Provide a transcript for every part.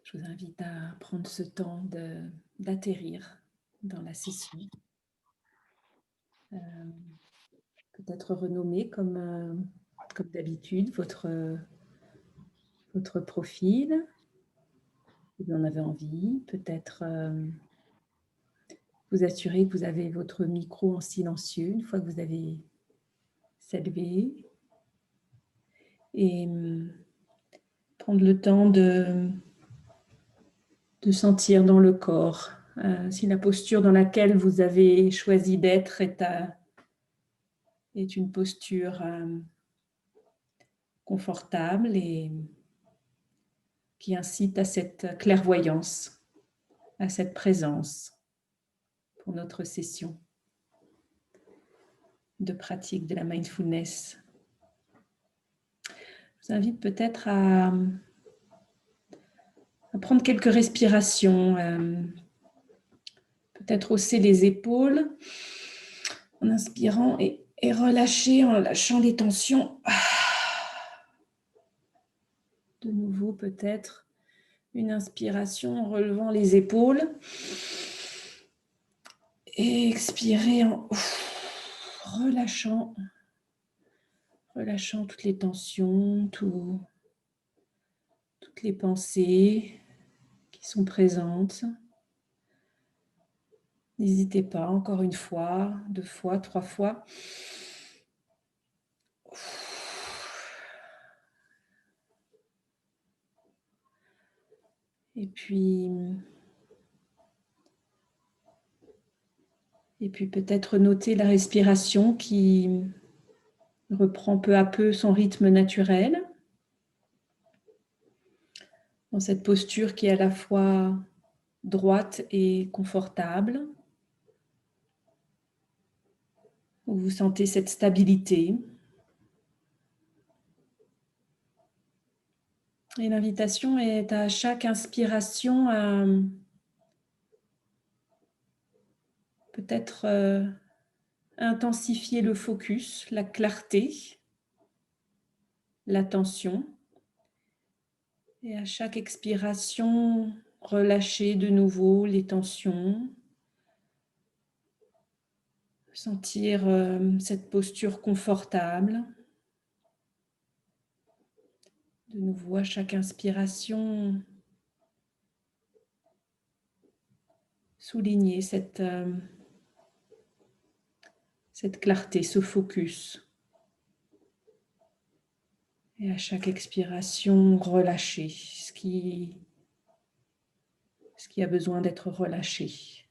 Je vous invite à prendre ce temps d'atterrir dans la session. Peut-être renommer comme d'habitude votre profil, si vous en avez envie. Peut-être vous assurer que vous avez votre micro en silencieux une fois que vous avez salué. Et prendre le temps de sentir dans le corps si la posture dans laquelle vous avez choisi d'être est une posture confortable et qui incite à cette clairvoyance, à cette présence pour notre session de pratique de la mindfulness. Je vous invite peut-être à prendre quelques respirations, peut-être hausser les épaules en inspirant et relâcher en lâchant les tensions. De nouveau, peut-être une inspiration en relevant les épaules et expirer en relâchant toutes les tensions, toutes les pensées qui sont présentes. N'hésitez pas, encore une fois, 2 fois, 3 fois. Et puis peut-être noter la respiration qui reprend peu à peu son rythme naturel. Dans cette posture qui est à la fois droite et confortable, où vous sentez cette stabilité. Et l'invitation est à chaque inspiration à peut-être intensifier le focus, la clarté, l'attention. Et à chaque expiration, relâcher de nouveau les tensions. Sentir cette posture confortable. De nouveau, à chaque inspiration, souligner cette clarté, ce focus. Et à chaque expiration, relâcher ce qui a besoin d'être relâché.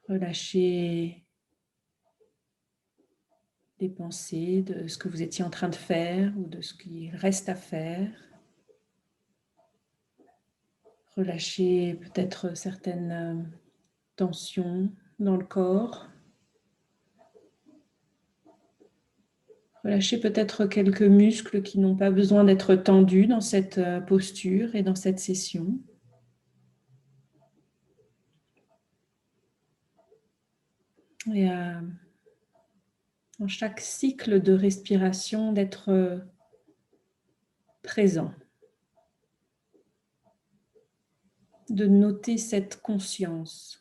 Relâcher les pensées de ce que vous étiez en train de faire ou de ce qu'il reste à faire. Relâcher peut-être certaines tensions dans le corps. Relâchez peut-être quelques muscles qui n'ont pas besoin d'être tendus dans cette posture et dans cette session. Et dans chaque cycle de respiration, d'être présent. De noter cette conscience.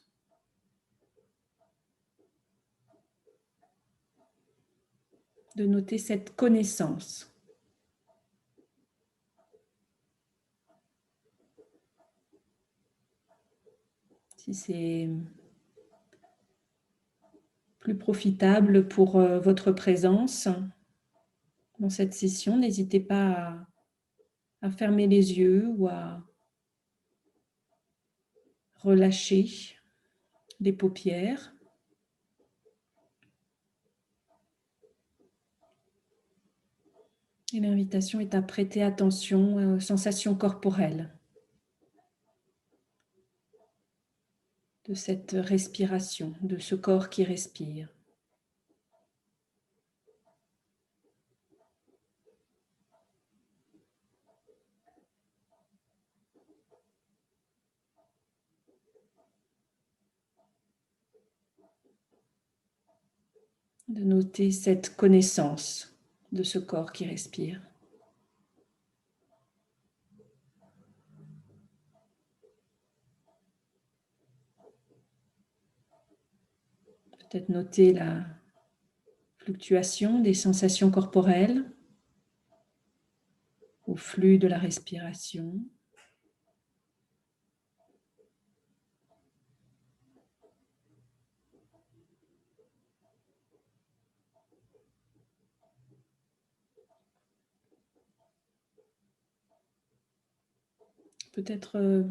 De noter cette connaissance. Si c'est plus profitable pour votre présence dans cette session, n'hésitez pas à fermer les yeux ou à relâcher les paupières. Et l'invitation est à prêter attention aux sensations corporelles de cette respiration, de ce corps qui respire. De noter cette connaissance de ce corps qui respire. Peut-être noter la fluctuation des sensations corporelles au flux de la respiration. Peut-être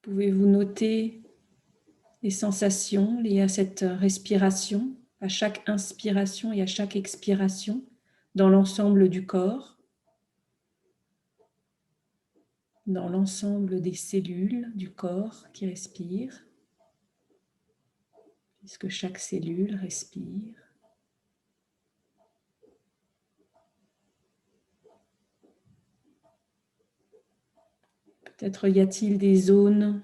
pouvez-vous noter les sensations liées à cette respiration, à chaque inspiration et à chaque expiration dans l'ensemble du corps, dans l'ensemble des cellules du corps qui respirent, puisque chaque cellule respire. Peut-être y a-t-il des zones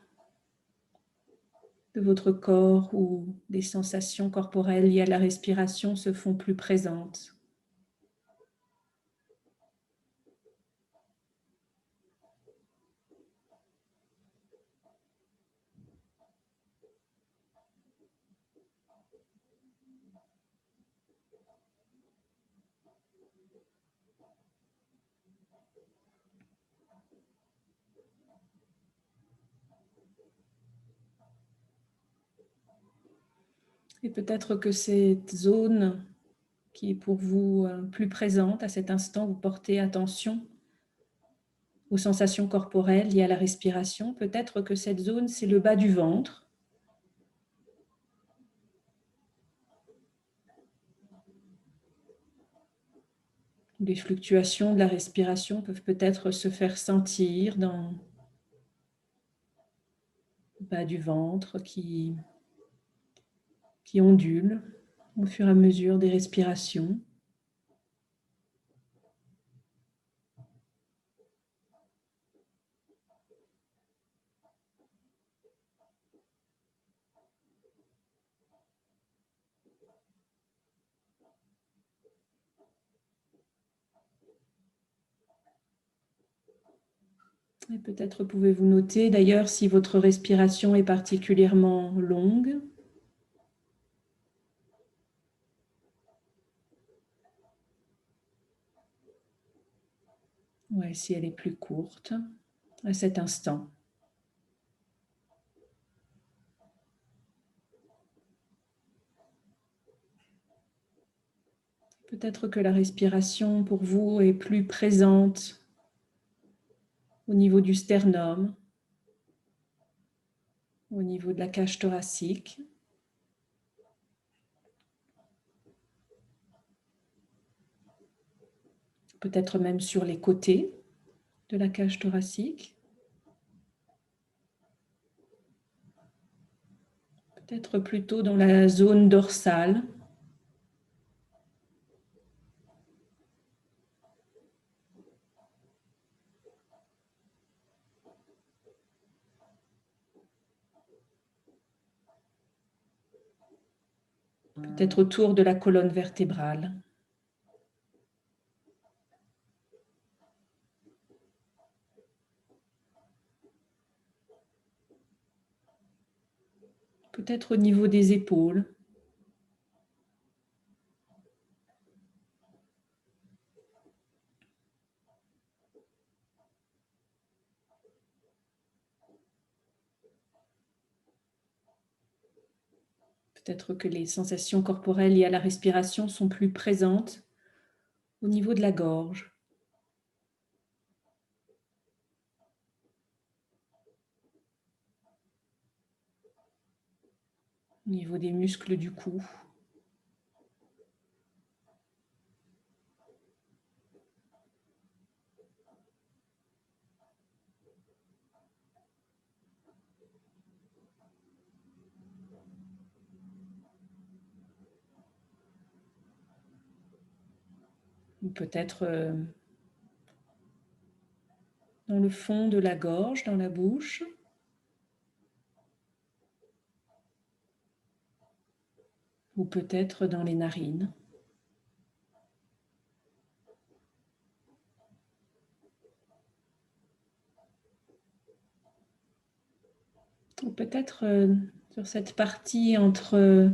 de votre corps où des sensations corporelles liées à la respiration se font plus présentes. Et peut-être que cette zone qui est pour vous plus présente à cet instant, vous portez attention aux sensations corporelles liées à la respiration. Peut-être que cette zone, c'est le bas du ventre. Les fluctuations de la respiration peuvent peut-être se faire sentir dans le bas du ventre qui ondule au fur et à mesure des respirations. Et peut-être pouvez-vous noter d'ailleurs si votre respiration est particulièrement longue. Ouais, si elle est plus courte à cet instant. Peut-être que la respiration pour vous est plus présente au niveau du sternum, au niveau de la cage thoracique. Peut-être même sur les côtés de la cage thoracique. Peut-être plutôt dans la zone dorsale. Peut-être autour de la colonne vertébrale. Peut-être au niveau des épaules. Peut-être que les sensations corporelles liées à la respiration sont plus présentes au niveau de la gorge. Au niveau des muscles du cou. Ou peut-être dans le fond de la gorge, dans la bouche. Ou peut-être dans les narines. Ou peut-être sur cette partie entre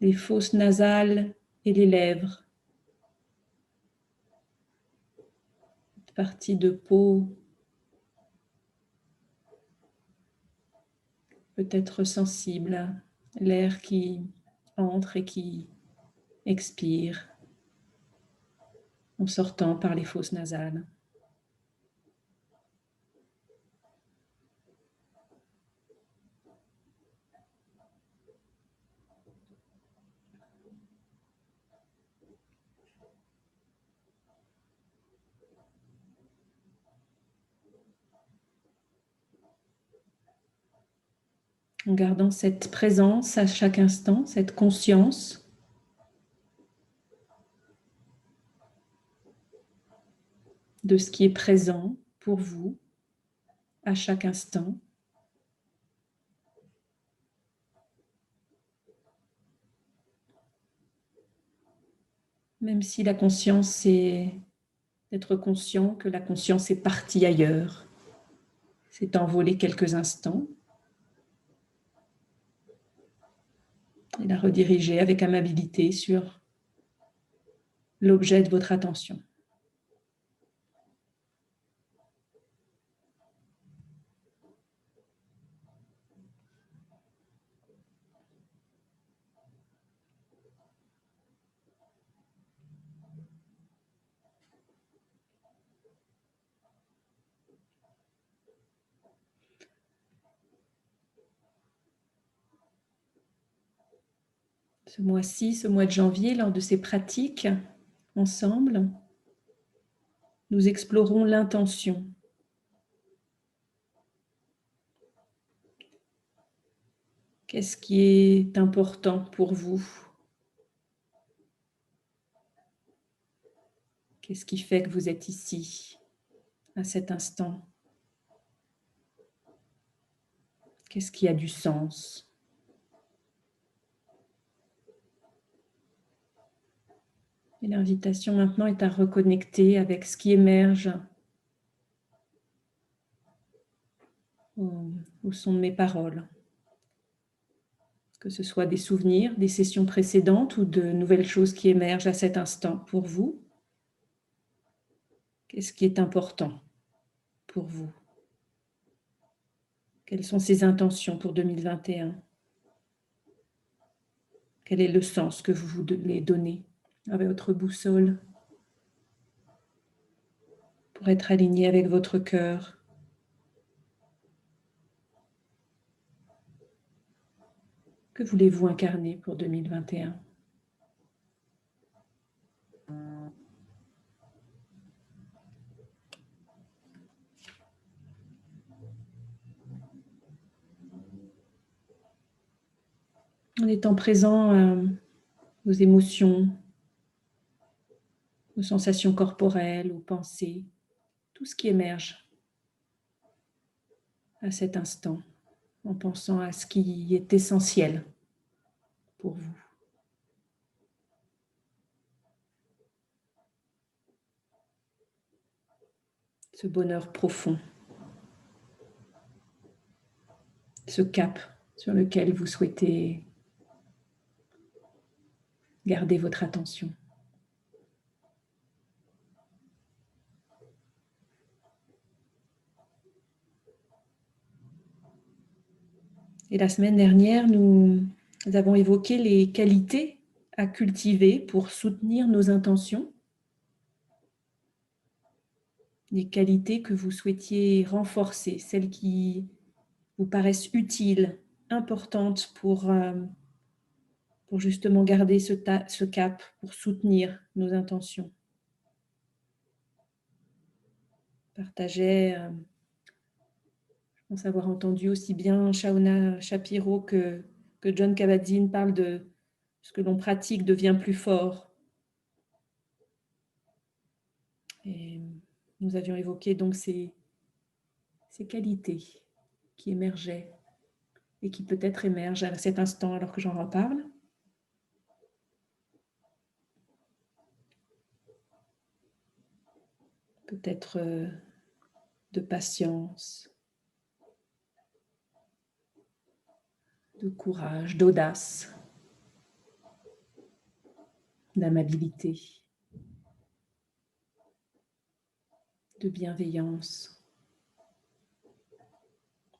les fosses nasales et les lèvres. Cette partie de peau peut être sensible à l'air qui entre et qui expire en sortant par les fosses nasales. En gardant cette présence à chaque instant, cette conscience de ce qui est présent pour vous à chaque instant. Même si la conscience est d'être conscient que la conscience est partie ailleurs, s'est envolée quelques instants, et la rediriger avec amabilité sur l'objet de votre attention. Ce mois-ci, ce mois de janvier, lors de ces pratiques, ensemble, nous explorons l'intention. Qu'est-ce qui est important pour vous? Qu'est-ce qui fait que vous êtes ici, à cet instant? Qu'est-ce qui a du sens? Et l'invitation maintenant est à reconnecter avec ce qui émerge au son de mes paroles. Que ce soit des souvenirs, des sessions précédentes ou de nouvelles choses qui émergent à cet instant pour vous. Qu'est-ce qui est important pour vous? Quelles sont ces intentions pour 2021? Quel est le sens que vous voulez donner avec votre boussole pour être aligné avec votre cœur? Que voulez-vous incarner pour 2021? En étant présent à vos émotions, aux sensations corporelles, aux pensées, tout ce qui émerge à cet instant, en pensant à ce qui est essentiel pour vous. Ce bonheur profond, ce cap sur lequel vous souhaitez garder votre attention. Et la semaine dernière, nous avons évoqué les qualités à cultiver pour soutenir nos intentions, les qualités que vous souhaitiez renforcer, celles qui vous paraissent utiles, importantes pour justement garder ce cap, pour soutenir nos intentions. Partageais, je pense avoir entendu aussi bien Shauna Shapiro que John Kabat-Zinn parle de ce que l'on pratique devient plus fort. Et nous avions évoqué donc ces qualités qui émergeaient et qui peut-être émergent à cet instant alors que j'en reparle. Peut-être de patience, de courage, d'audace. d'amabilité, de bienveillance,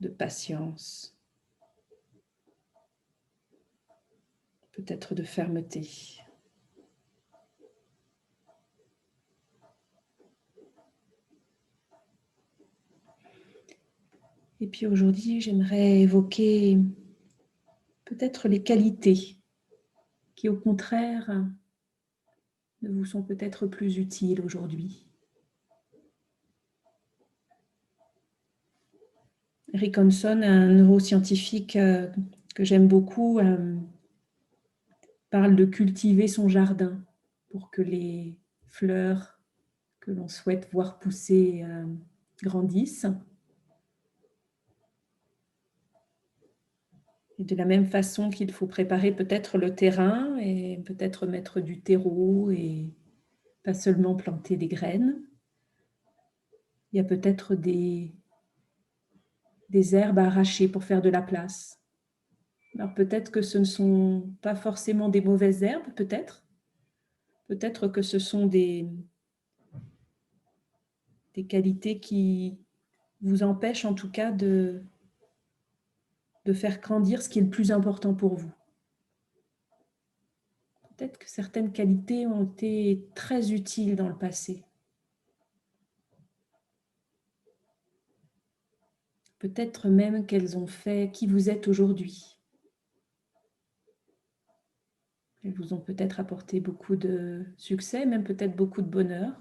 de patience, peut-être de fermeté. Et puis aujourd'hui, j'aimerais évoquer peut-être les qualités qui, au contraire, ne vous sont peut-être plus utiles aujourd'hui. Eric Hanson, un neuroscientifique que j'aime beaucoup, parle de cultiver son jardin pour que les fleurs que l'on souhaite voir pousser grandissent. Et de la même façon qu'il faut préparer peut-être le terrain et peut-être mettre du terreau et pas seulement planter des graines, il y a peut-être des herbes à arracher pour faire de la place. Alors peut-être que ce ne sont pas forcément des mauvaises herbes, peut-être. Peut-être que ce sont des qualités qui vous empêchent en tout cas de faire grandir ce qui est le plus important pour vous. Peut-être que certaines qualités ont été très utiles dans le passé. Peut-être même qu'elles ont fait qui vous êtes aujourd'hui. Elles vous ont peut-être apporté beaucoup de succès, même peut-être beaucoup de bonheur.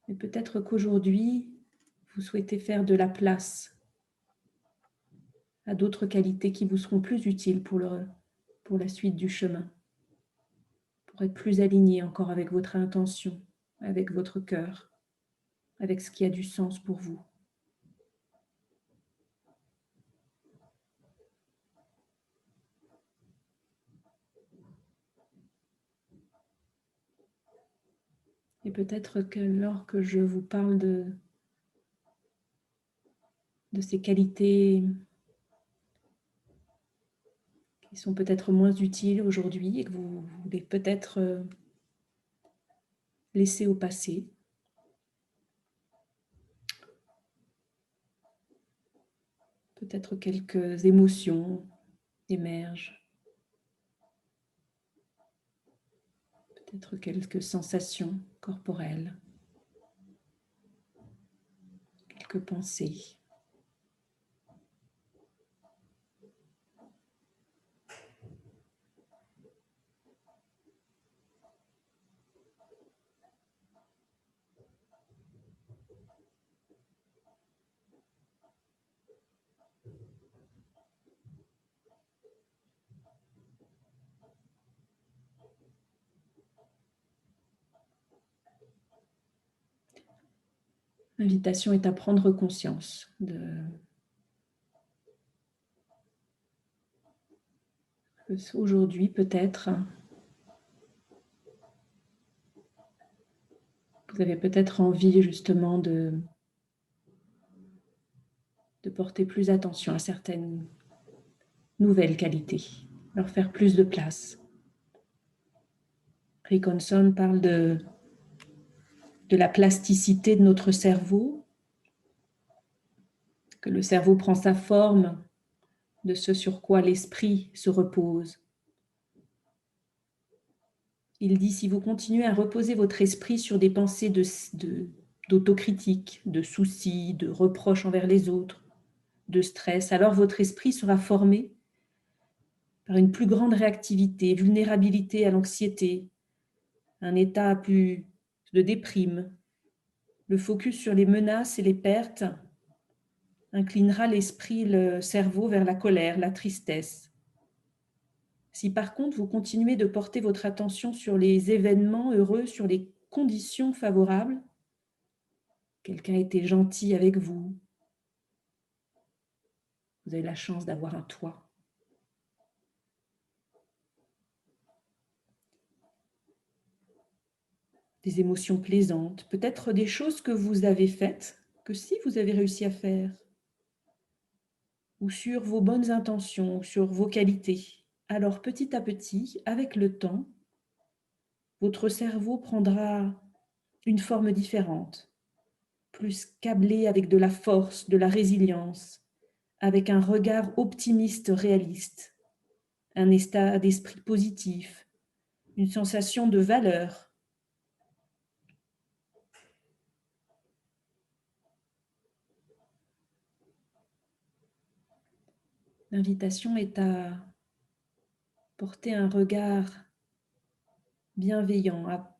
Mais peut-être qu'aujourd'hui, vous souhaitez faire de la place à d'autres qualités qui vous seront plus utiles pour la suite du chemin, pour être plus aligné encore avec votre intention, avec votre cœur, avec ce qui a du sens pour vous. Et peut-être que lorsque je vous parle de ces qualités qui sont peut-être moins utiles aujourd'hui et que vous voulez peut-être laisser au passé, peut-être quelques émotions émergent, peut-être quelques sensations corporelles, quelques pensées. L'invitation est à prendre conscience aujourd'hui peut-être, vous avez peut-être envie justement de porter plus attention à certaines nouvelles qualités, leur faire plus de place. Rick Hanson parle de la plasticité de notre cerveau, que le cerveau prend sa forme de ce sur quoi l'esprit se repose. Il dit, si vous continuez à reposer votre esprit sur des pensées d'autocritique, de soucis, de reproches envers les autres, de stress, alors votre esprit sera formé par une plus grande réactivité, vulnérabilité à l'anxiété, un état plus de déprime. Le focus sur les menaces et les pertes inclinera l'esprit, le cerveau vers la colère, la tristesse. Si par contre vous continuez de porter votre attention sur les événements heureux, sur les conditions favorables, quelqu'un était gentil avec vous, vous avez la chance d'avoir un toit. Des émotions plaisantes, peut-être des choses que vous avez faites, que si vous avez réussi à faire, ou sur vos bonnes intentions, ou sur vos qualités. Alors petit à petit, avec le temps, votre cerveau prendra une forme différente, plus câblé avec de la force, de la résilience, avec un regard optimiste, réaliste, un état d'esprit positif, une sensation de valeur. L'invitation est à porter un regard bienveillant, à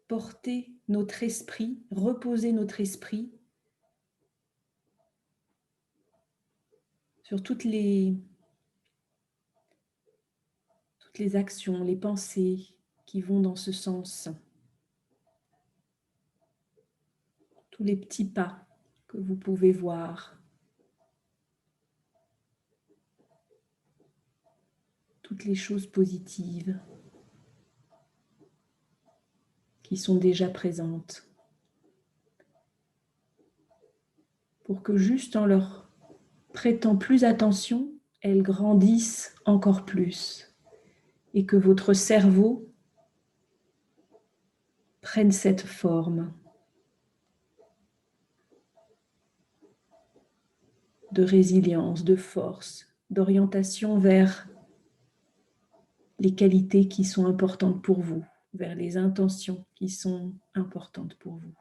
porter notre esprit, reposer notre esprit sur toutes les actions, les pensées qui vont dans ce sens, tous les petits pas que vous pouvez voir, toutes les choses positives qui sont déjà présentes, pour que juste en leur prêtant plus attention, elles grandissent encore plus et que votre cerveau prenne cette forme de résilience, de force, d'orientation vers les qualités qui sont importantes pour vous, vers les intentions qui sont importantes pour vous.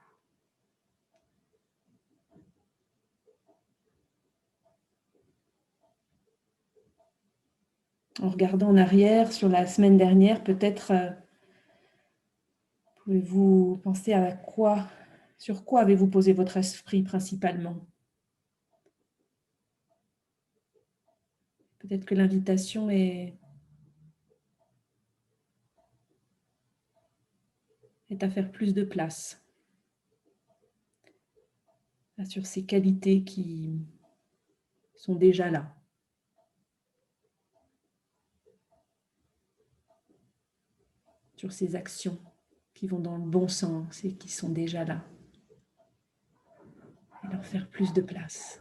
En regardant en arrière sur la semaine dernière, peut-être pouvez-vous penser à sur quoi avez-vous posé votre esprit principalement? Peut-être que l'invitation est à faire plus de place sur ces qualités qui sont déjà là. Sur ces actions qui vont dans le bon sens et qui sont déjà là. Et leur faire plus de place.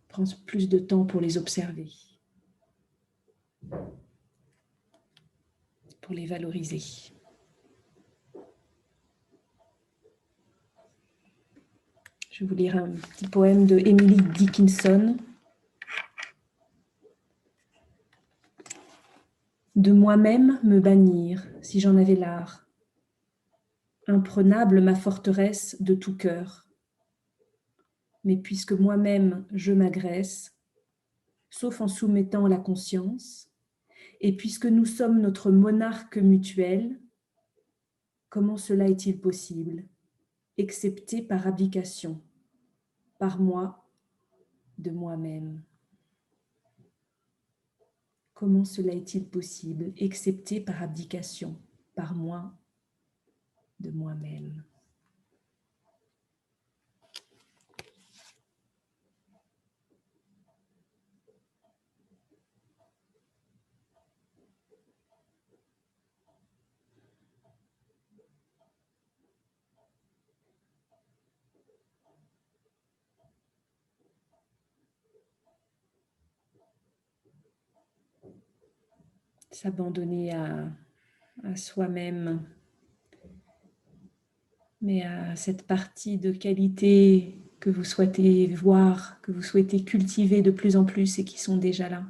Prendre plus de temps pour les observer. Pour les valoriser. Je vais vous lire un petit poème de Emily Dickinson. De moi-même me bannir, si j'en avais l'art. Imprenable ma forteresse de tout cœur. Mais puisque moi-même je m'agresse, sauf en soumettant la conscience, et puisque nous sommes notre monarque mutuel, comment cela est-il possible, excepté par abdication, par moi, de moi-même? Comment cela est-il possible, excepté par abdication, par moi, de moi-même? S'abandonner à soi-même, mais à cette partie de qualité que vous souhaitez voir, que vous souhaitez cultiver de plus en plus et qui sont déjà là.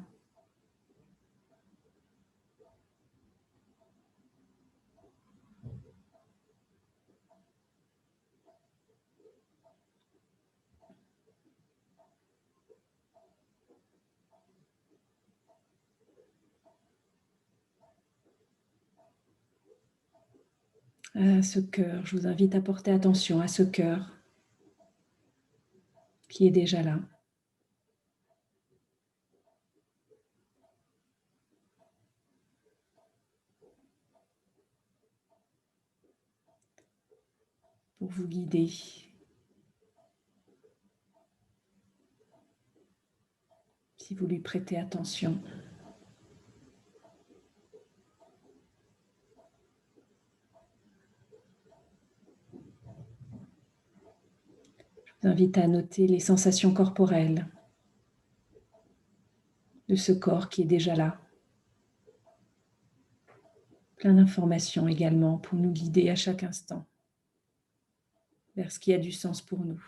À ce cœur, je vous invite à porter attention à ce cœur qui est déjà là. Pour vous guider. Si vous lui prêtez attention. Je vous invite à noter les sensations corporelles de ce corps qui est déjà là. Plein d'informations également pour nous guider à chaque instant vers ce qui a du sens pour nous.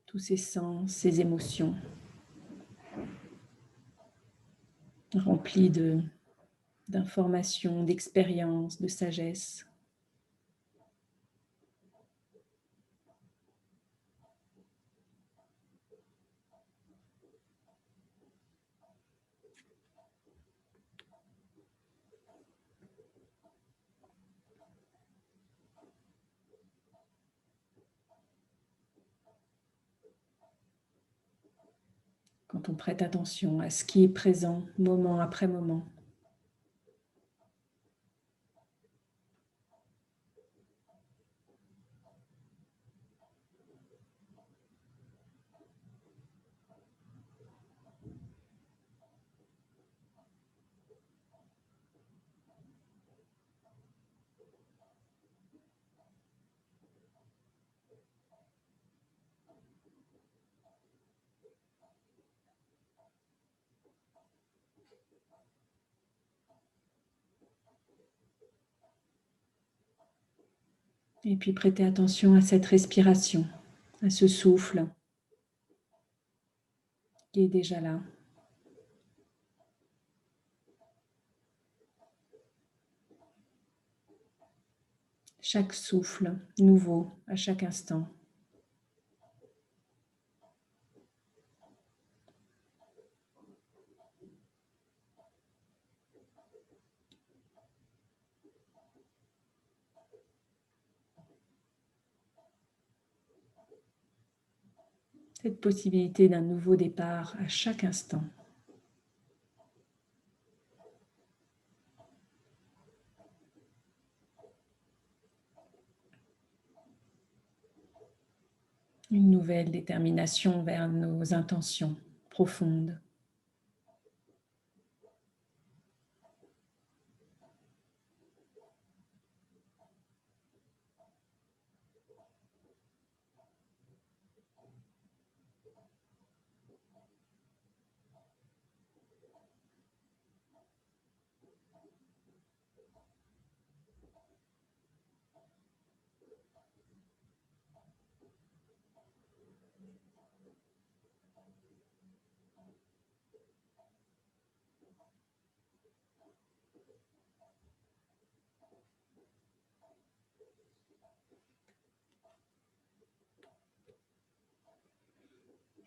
Tous ces sens, ces émotions, remplis d'informations, d'expériences, de sagesse. Quand on prête attention à ce qui est présent, moment après moment. Et puis prêtez attention à cette respiration, à ce souffle qui est déjà là. Chaque souffle nouveau à chaque instant. Cette possibilité d'un nouveau départ à chaque instant. Une nouvelle détermination vers nos intentions profondes.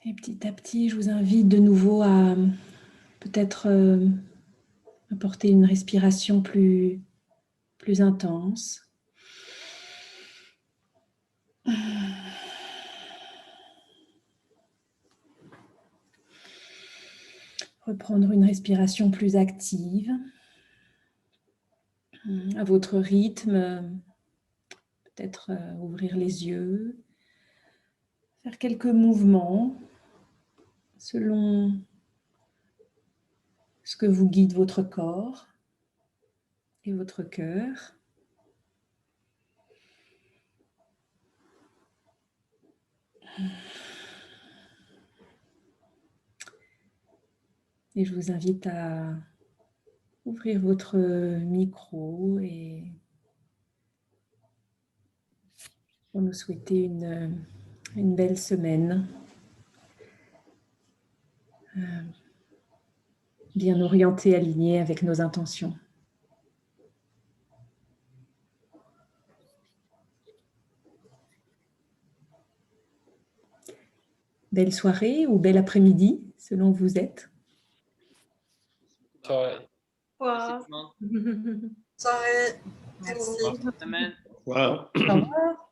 Et petit à petit, je vous invite de nouveau à peut-être apporter une respiration plus intense. Reprendre une respiration plus active, à votre rythme, peut-être ouvrir les yeux, faire quelques mouvements selon ce que vous guide votre corps et votre cœur. Et je vous invite à ouvrir votre micro et pour nous souhaiter une belle semaine, bien orientée, alignée avec nos intentions. Belle soirée ou bel après-midi, selon où vous êtes. Soirée. Wow. Merci. Soirée. Merci. Bonne semaine. Wow. Au revoir.